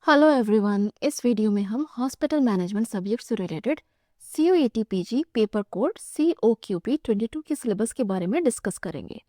Hello everyone, इस video में हम हॉस्पिटल मैनेजमेंट सब्जेक्ट से related COET PG paper code COQP 22 के सिलेबस के बारे में डिस्कस करेंगे।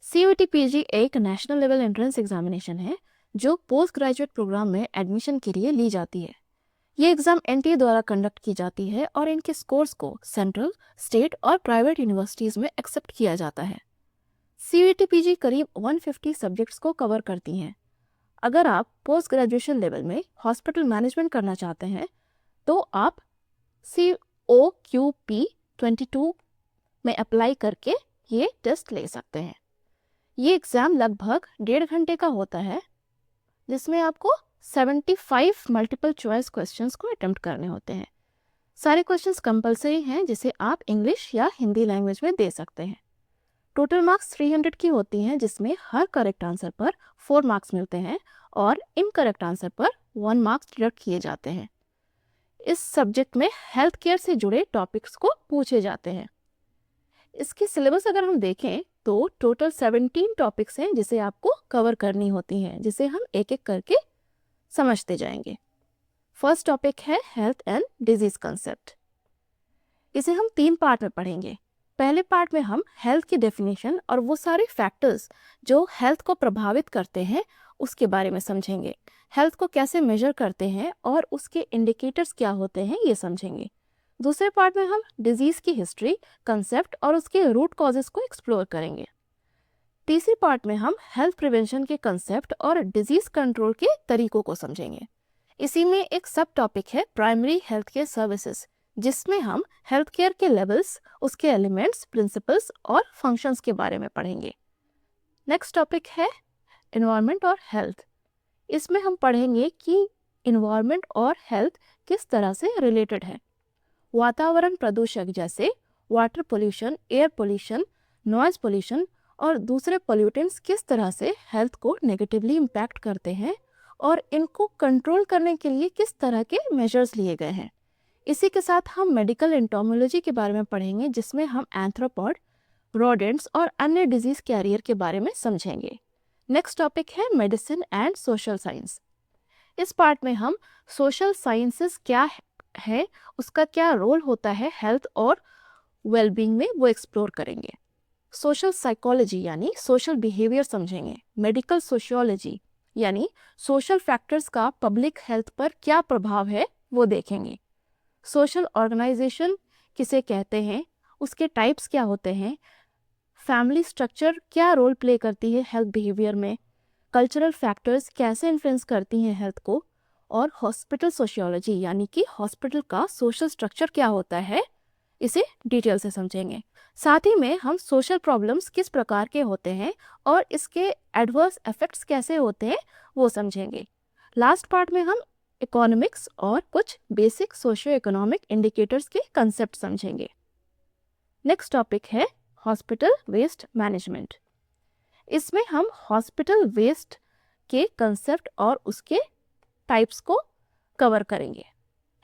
COET PG एक नेशनल लेवल एंट्रेंस एग्जामिनेशन है जो पोस्ट ग्रेजुएट प्रोग्राम में एडमिशन के लिए ली जाती है। ये एग्जाम NTA द्वारा कंडक्ट की जाती है और इनके स्कोर्स को सेंट्रल, स्टेट और प्राइवेट यूनिवर्सिटीज़ में एक्सेप्ट किया जाता है। COET PG करीब 150 सब्जेक्ट्स को कवर करती हैं। अगर आप पोस्ट ग्रेजुएशन लेवल में हॉस्पिटल मैनेजमेंट करना चाहते हैं तो आप COQP 22 में अप्लाई करके ये टेस्ट ले सकते हैं। ये एग्ज़ाम लगभग 1.5 घंटे का होता है जिसमें आपको 75 मल्टीपल चॉइस क्वेश्चंस को अटेम्प्ट करने होते हैं। सारे क्वेश्चंस कंपलसरी हैं जिसे आप इंग्लिश या हिंदी लैंग्वेज में दे सकते हैं। टोटल मार्क्स 300 की होती हैं जिसमें हर करेक्ट आंसर पर 4 मार्क्स मिलते हैं और इनकरेक्ट आंसर पर 1 मार्क्स डिडक्ट किए जाते हैं। इस सब्जेक्ट में हेल्थ केयर से जुड़े टॉपिक्स को पूछे जाते हैं। इसकी सिलेबस अगर हम देखें तो टोटल 17 टॉपिक्स हैं जिसे आपको कवर करनी होती हैं, जिसे हम एक एक करके समझते जाएंगे। फर्स्ट टॉपिक है हेल्थ एंड डिजीज कंसेप्ट। इसे हम 3 पार्ट में पढ़ेंगे। पहले पार्ट में हम हेल्थ की डेफिनेशन और वो सारे फैक्टर्स जो हेल्थ को प्रभावित करते हैं उसके बारे में समझेंगे। हेल्थ को कैसे मेजर करते हैं और उसके इंडिकेटर्स क्या होते हैं ये समझेंगे। दूसरे पार्ट में हम डिजीज की हिस्ट्री, कंसेप्ट और उसके रूट कॉजेस को एक्सप्लोर करेंगे। तीसरी पार्ट में हम हेल्थ प्रिवेंशन के कंसेप्ट और डिजीज कंट्रोल के तरीकों को समझेंगे। इसी में एक सब टॉपिक है प्राइमरी हेल्थ केयर सर्विसेज, जिसमें हम हेल्थ केयर के लेवल्स, उसके एलिमेंट्स, प्रिंसिपल्स और फंक्शंस के बारे में पढ़ेंगे। नेक्स्ट टॉपिक है एनवायरनमेंट और हेल्थ। इसमें हम पढ़ेंगे कि एनवायरनमेंट और हेल्थ किस तरह से रिलेटेड है। वातावरण प्रदूषक जैसे water pollution, air pollution, noise pollution और दूसरे पोल्यूटेंट्स किस तरह से हेल्थ को नेगेटिवली इम्पैक्ट करते हैं और इनको कंट्रोल करने के लिए किस तरह के मेजर्स लिए गए हैं। इसी के साथ हम मेडिकल एंटोमोलॉजी के बारे में पढ़ेंगे, जिसमें हम एंथ्रोपॉड, रोडेंट्स और अन्य डिजीज कैरियर के बारे में समझेंगे। नेक्स्ट टॉपिक है मेडिसिन एंड सोशल साइंस। इस पार्ट में हम सोशल साइंसेस क्या है, उसका क्या रोल होता है हेल्थ और वेलबींग में, वो एक्सप्लोर करेंगे। सोशल साइकोलॉजी यानी सोशल बिहेवियर समझेंगे। मेडिकल सोशियोलॉजी यानी सोशल फैक्टर्स का पब्लिक हेल्थ पर क्या प्रभाव है वो देखेंगे। सोशल ऑर्गेनाइजेशन किसे कहते हैं, उसके टाइप्स क्या होते हैं, फैमिली स्ट्रक्चर क्या रोल प्ले करती है हेल्थ बिहेवियर में, कल्चरल फैक्टर्स कैसे इन्फ्लुएंस करती हैं हेल्थ को, और हॉस्पिटल सोशियोलॉजी यानी कि हॉस्पिटल का सोशल स्ट्रक्चर क्या होता है, इसे डिटेल से समझेंगे। साथ ही में हम सोशल प्रॉब्लम्स किस प्रकार के होते हैं और इसके एडवर्स इफेक्ट्स कैसे होते हैं वो समझेंगे। लास्ट पार्ट में हम इकोनॉमिक्स और कुछ बेसिक सोशियो इकोनॉमिक इंडिकेटर्स के कंसेप्ट समझेंगे। नेक्स्ट टॉपिक है हॉस्पिटल वेस्ट मैनेजमेंट। इसमें हम हॉस्पिटल वेस्ट के कंसेप्ट और उसके टाइप्स को कवर करेंगे।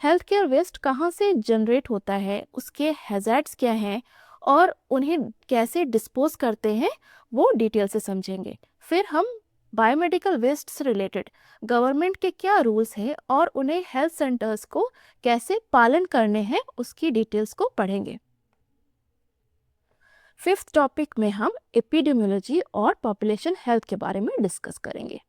हेल्थ केयर वेस्ट कहाँ से जनरेट होता है, उसके हैज़ार्ड्स क्या हैं और उन्हें कैसे डिस्पोज करते हैं वो डिटेल से समझेंगे। फिर हम बायोमेडिकल वेस्ट से रिलेटेड गवर्नमेंट के क्या रूल्स हैं और उन्हें हेल्थ सेंटर्स को कैसे पालन करने हैं उसकी डिटेल्स को पढ़ेंगे। फिफ्थ टॉपिक में हम एपिडेमियोलॉजी और पॉपुलेशन हेल्थ के बारे में डिस्कस करेंगे।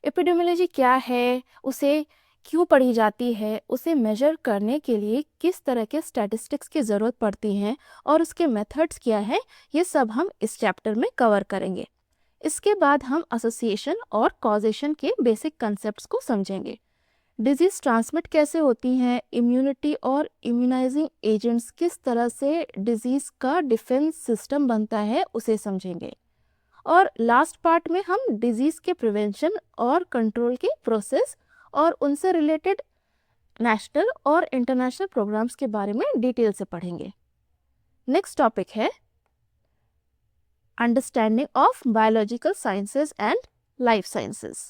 एपिडेमियोलॉजी क्या है, उसे क्यों पढ़ी जाती है, उसे मेजर करने के लिए किस तरह के स्टैटिस्टिक्स की ज़रूरत पड़ती हैं और उसके मेथड्स क्या है, ये सब हम इस चैप्टर में कवर करेंगे। इसके बाद हम एसोसिएशन और कॉजेशन के बेसिक कंसेप्ट्स को समझेंगे। डिजीज़ ट्रांसमिट कैसे होती हैं, इम्यूनिटी और इम्यूनाइजिंग एजेंट्स किस तरह से डिजीज़ का डिफेंस सिस्टम बनता है उसे समझेंगे। और लास्ट पार्ट में हम डिजीज़ के प्रिवेंशन और कंट्रोल के प्रोसेस और उनसे रिलेटेड नेशनल और इंटरनेशनल प्रोग्राम्स के बारे में डिटेल से पढ़ेंगे। नेक्स्ट टॉपिक है understanding of biological sciences and life sciences.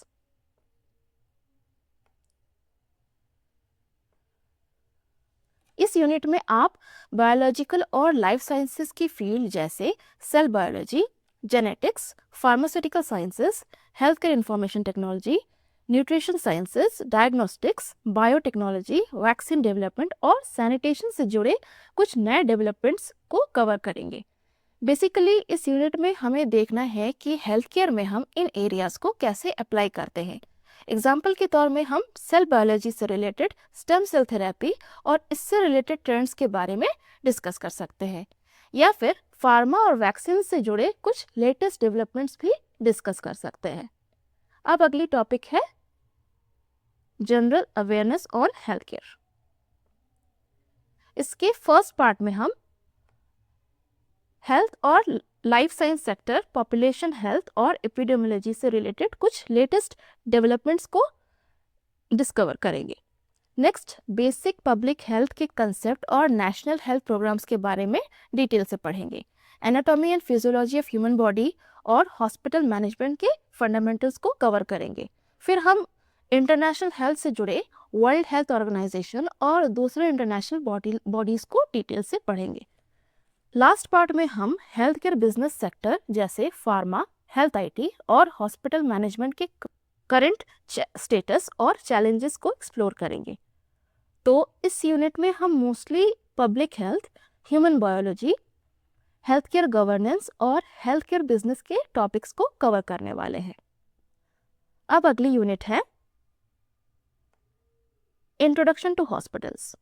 इस यूनिट में आप बायोलॉजिकल और लाइफ साइंसेज की फील्ड जैसे cell biology, genetics, pharmaceutical sciences, health care information technology, nutrition sciences, diagnostics, biotechnology, vaccine development और सैनिटेशन से जुड़े कुछ नए डेवलपमेंट्स को कवर करेंगे। बेसिकली इस यूनिट में हमें देखना है कि हेल्थ केयर में हम इन एरियाज को कैसे अप्लाई करते हैं। एग्जाम्पल के तौर में हम सेल बायोलॉजी से रिलेटेड स्टेम सेल थेरेपी और इससे रिलेटेड ट्रेंड्स के बारे में डिस्कस कर सकते हैं, या फिर फार्मा और वैक्सीन से जुड़े कुछ लेटेस्ट डेवलपमेंट्स भी डिस्कस कर सकते हैं। अब अगली टॉपिक है general awareness on health care. इसके फर्स्ट पार्ट में हम हेल्थ और life science sector, population health और एपिडेमियोलॉजी से रिलेटेड कुछ लेटेस्ट डेवलपमेंट्स को डिस्कवर करेंगे। नेक्स्ट, बेसिक पब्लिक हेल्थ के कंसेप्ट और नेशनल हेल्थ प्रोग्राम्स के बारे में डिटेल से पढ़ेंगे। Anatomy and physiology of human body और हॉस्पिटल मैनेजमेंट के फंडामेंटल्स को कवर करेंगे। फिर हम इंटरनेशनल हेल्थ से जुड़े वर्ल्ड हेल्थ ऑर्गेनाइजेशन और दूसरे इंटरनेशनल बॉडीज को डिटेल से पढ़ेंगे। लास्ट पार्ट में हम हेल्थ केयर बिजनेस सेक्टर जैसे फार्मा, हेल्थ आईटी और हॉस्पिटल मैनेजमेंट के करंट स्टेटस और चैलेंजेस को एक्सप्लोर करेंगे। तो इस यूनिट में हम mostly public health, human biology, health care governance और हेल्थ केयर बिजनेस के टॉपिक्स को कवर करने वाले हैं। अब अगली यूनिट है इंट्रोडक्शन टू हॉस्पिटल्स।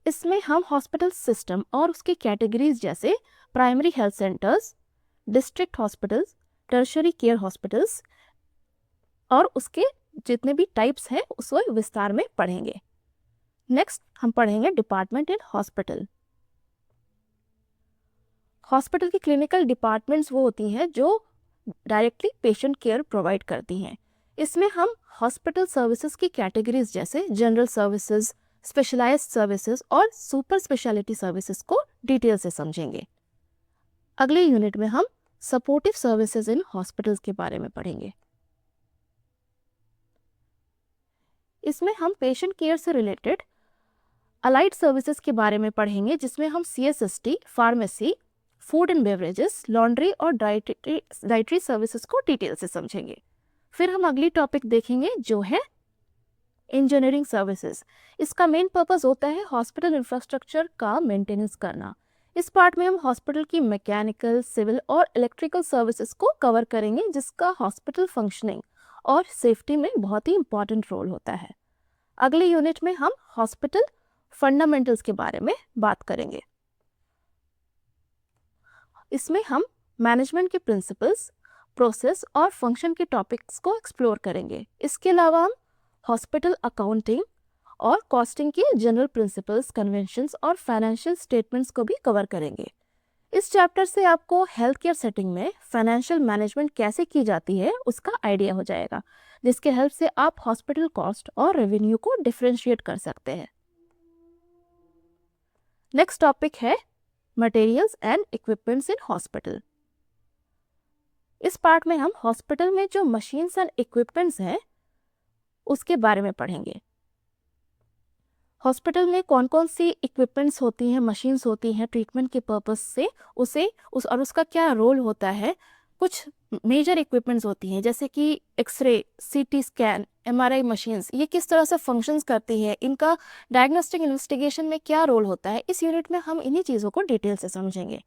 इसमें हम हॉस्पिटल सिस्टम और उसकी कैटेगरीज जैसे primary health centres, district hospitals, tertiary care hospitals और उसके जितने भी टाइप्स हैं उसको विस्तार में पढ़ेंगे। नेक्स्ट हम पढ़ेंगे डिपार्टमेंट इन हॉस्पिटल। हॉस्पिटल की क्लिनिकल डिपार्टमेंट्स वो होती हैं जो डायरेक्टली पेशेंट केयर प्रोवाइड करती हैं। इसमें हम हॉस्पिटल सर्विसेज की कैटेगरीज जैसे जनरल सर्विसेज, स्पेशलाइज्ड सर्विसेज और सुपर स्पेशलिटी सर्विसेज को डिटेल से समझेंगे। अगले यूनिट में हम सपोर्टिव सर्विसेज इन हॉस्पिटल्स के बारे में पढ़ेंगे। इसमें हम पेशेंट केयर से रिलेटेड अलाइड सर्विसेज के बारे में पढ़ेंगे, जिसमें हम CSST, pharmacy, food and beverages, laundry और डाइटरी सर्विसेज को डिटेल से समझेंगे। फिर हम अगली टॉपिक देखेंगे जो है इंजीनियरिंग सर्विसेज। इसका मेन पर्पस होता है हॉस्पिटल इंफ्रास्ट्रक्चर का मेंटेनेंस करना। इस पार्ट में हम हॉस्पिटल की मैकेनिकल, सिविल और इलेक्ट्रिकल सर्विसेज को कवर करेंगे, जिसका हॉस्पिटल फंक्शनिंग और सेफ्टी में बहुत ही इंपॉर्टेंट रोल होता है। अगले यूनिट में हम हॉस्पिटल फंडामेंटल्स के बारे में बात करेंगे। इसमें हम मैनेजमेंट के प्रिंसिपल्स, प्रोसेस और फंक्शन के टॉपिक्स को एक्सप्लोर करेंगे। इसके अलावा हम हॉस्पिटल अकाउंटिंग और कॉस्टिंग के जनरल प्रिंसिपल्स, कन्वेंशंस और फाइनेंशियल स्टेटमेंट्स को भी कवर करेंगे। इस चैप्टर से आपको हेल्थ केयर सेटिंग में फाइनेंशियल मैनेजमेंट कैसे की जाती है उसका आइडिया हो जाएगा, जिसके हेल्प से आप हॉस्पिटल कॉस्ट और रेवेन्यू को डिफरेंशिएट कर सकते हैं। नेक्स्ट टॉपिक है materials and equipments in hospital. इस पार्ट में हम हॉस्पिटल में जो मशीन्स एंड इक्विपमेंट्स हैं उसके बारे में पढ़ेंगे। हॉस्पिटल में कौन कौन सी इक्विपमेंट्स होती हैं, मशीन्स होती हैं ट्रीटमेंट के पर्पस से, और उसका क्या रोल होता है। कुछ मेजर इक्विपमेंट्स होती हैं जैसे कि X ray, CT scan, MRI machines, ये किस तरह से फंक्शंस करती है, इनका डायग्नोस्टिक इन्वेस्टिगेशन में क्या रोल होता है। इस यूनिट में हम इन्हीं चीज़ों को डिटेल से समझेंगे।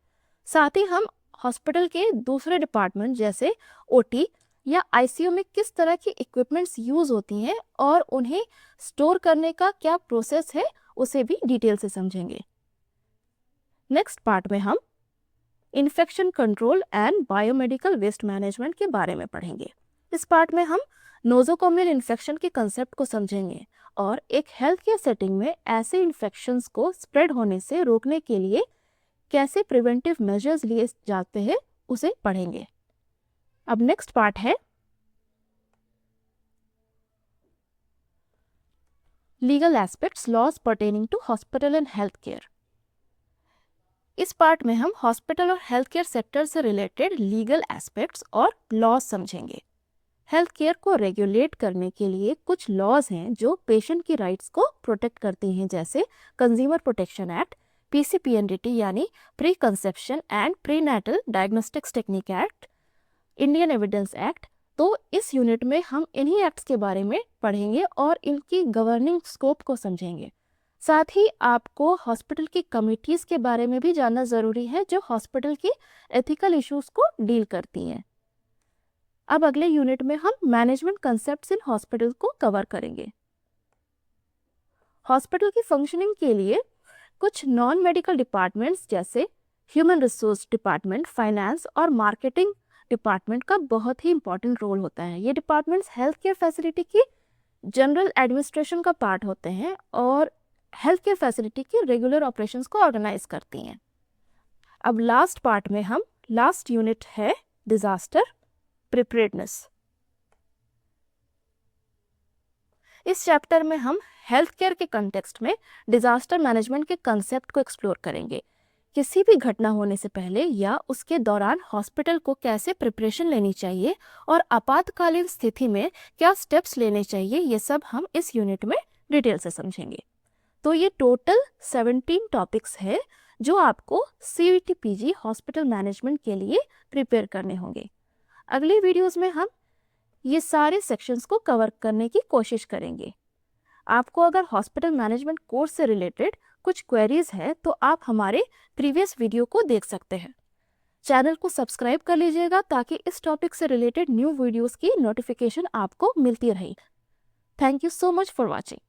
साथ ही हम हॉस्पिटल के दूसरे डिपार्टमेंट जैसे OT या ICU में किस तरह की इक्विपमेंट्स यूज होती हैं और उन्हें स्टोर करने का क्या प्रोसेस है उसे भी डिटेल से समझेंगे। नेक्स्ट पार्ट में हम infection control and biomedical waste management के बारे में पढ़ेंगे। इस पार्ट में हम नोजोकोमियल इन्फेक्शन के कंसेप्ट को समझेंगे और एक हेल्थ केयर सेटिंग में ऐसे इन्फेक्शंस को स्प्रेड होने से रोकने के लिए कैसे प्रिवेंटिव मेजर्स लिए जाते हैं उसे पढ़ेंगे। अब नेक्स्ट पार्ट है legal aspects, laws pertaining to hospital and health care. इस पार्ट में हम हॉस्पिटल और हेल्थ केयर सेक्टर से रिलेटेड लीगल एस्पेक्ट्स और लॉज समझेंगे। हेल्थ केयर को रेगुलेट करने के लिए कुछ लॉज हैं जो पेशेंट की राइट्स को प्रोटेक्ट करती हैं, जैसे कंज्यूमर प्रोटेक्शन एक्ट, PCPNDT यानी pre conception and pre natal diagnostics technique act, Indian evidence act, तो इस यूनिट में हम इन्हीं एक्ट्स के बारे में पढ़ेंगे और इनकी गवर्निंग स्कोप को समझेंगे। साथ ही आपको हॉस्पिटल की कमिटीज़ के बारे में भी जानना ज़रूरी है जो हॉस्पिटल की एथिकल इश्यूज़ को डील करती हैं। अब अगले यूनिट में हम मैनेजमेंट कंसेप्ट्स इन हॉस्पिटल को कवर करेंगे। हॉस्पिटल की फंक्शनिंग के लिए कुछ नॉन मेडिकल डिपार्टमेंट्स जैसे ह्यूमन रिसोर्स डिपार्टमेंट, फाइनेंस और मार्केटिंग डिपार्टमेंट का बहुत ही इंपॉर्टेंट रोल होता है। ये डिपार्टमेंट्स हेल्थ केयर फैसिलिटी की जनरल एडमिनिस्ट्रेशन का पार्ट होते हैं और हेल्थ केयर फैसिलिटी की रेगुलर ऑपरेशंस को ऑर्गेनाइज करती हैं। अब लास्ट पार्ट में हम लास्ट यूनिट है डिजास्टर प्रिपेयर्डनेस। इस चैप्टर में हम हेल्थ केयर के कंटेक्स्ट में डिजास्टर मैनेजमेंट के कंसेप्ट को एक्सप्लोर करेंगे। किसी भी घटना होने से पहले या उसके दौरान हॉस्पिटल को कैसे प्रिपरेशन लेनी चाहिए और आपातकालीन स्थिति में क्या स्टेप्स लेने चाहिए, ये सब हम इस यूनिट में डिटेल से समझेंगे। तो ये टोटल 17 टॉपिक्स है जो आपको CVT PG हॉस्पिटल मैनेजमेंट के लिए प्रिपेयर करने होंगे। अगली वीडियोस में हम ये सारे सेक्शंस को कवर करने की कोशिश करेंगे। आपको अगर हॉस्पिटल मैनेजमेंट कोर्स से रिलेटेड कुछ क्वेरीज है तो आप हमारे प्रीवियस वीडियो को देख सकते हैं। चैनल को सब्सक्राइब कर लीजिएगा ताकि इस टॉपिक से रिलेटेड न्यू वीडियोस की नोटिफिकेशन आपको मिलती रहे। Thank you so much for watching.